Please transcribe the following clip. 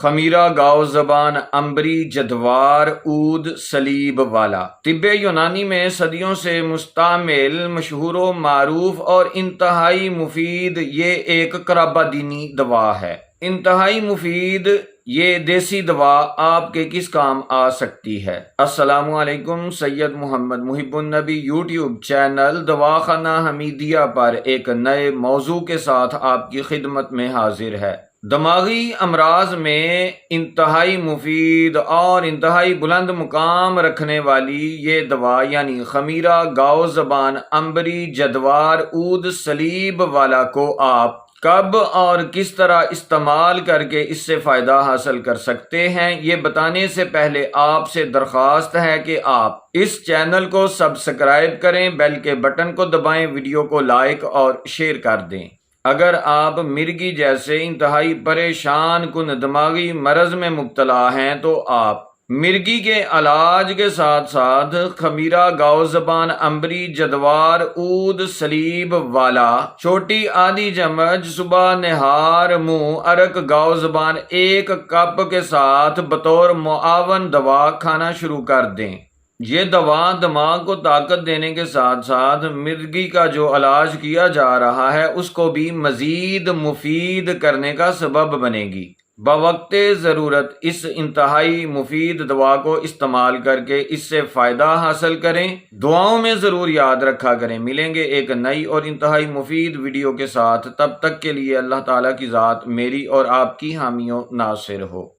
خمیرہ گاؤ زبان عنبری جدوار عود سلیب والا۔ طب یونانی میں صدیوں سے مستعمل مشہور و معروف اور انتہائی مفید یہ ایک قرابہ-دینی دوا ہے۔ انتہائی مفید یہ دیسی دوا آپ کے کس کام آ سکتی ہے؟ السلام علیکم، سید محمد محب النبی یوٹیوب چینل دواخانہ حمیدیہ پر ایک نئے موضوع کے ساتھ آپ کی خدمت میں حاضر ہے۔ دماغی امراض میں انتہائی مفید اور انتہائی بلند مقام رکھنے والی یہ دوا یعنی خمیرہ گاؤ زبان عنبری جدوار عود سلیب والا کو آپ کب اور کس طرح استعمال کر کے اس سے فائدہ حاصل کر سکتے ہیں، یہ بتانے سے پہلے آپ سے درخواست ہے کہ آپ اس چینل کو سبسکرائب کریں، بیل کے بٹن کو دبائیں، ویڈیو کو لائک اور شیئر کر دیں۔ اگر آپ مرگی جیسے انتہائی پریشان کن دماغی مرض میں مبتلا ہیں تو آپ مرگی کے علاج کے ساتھ ساتھ خمیرہ گاؤ زبان عنبری جدوار عود سلیب والا چھوٹی آدھی چمچ صبح نہار منہ عرق گاؤ زبان 1 کپ کے ساتھ بطور معاون دوا کھانا شروع کر دیں۔ یہ دوا دماغ کو طاقت دینے کے ساتھ ساتھ مرگی کا جو علاج کیا جا رہا ہے اس کو بھی مزید مفید کرنے کا سبب بنے گی۔ بوقت ضرورت اس انتہائی مفید دوا کو استعمال کر کے اس سے فائدہ حاصل کریں۔ دعاؤں میں ضرور یاد رکھا کریں۔ ملیں گے ایک نئی اور انتہائی مفید ویڈیو کے ساتھ، تب تک کے لیے اللہ تعالیٰ کی ذات میری اور آپ کی حامی و ناصر ہو۔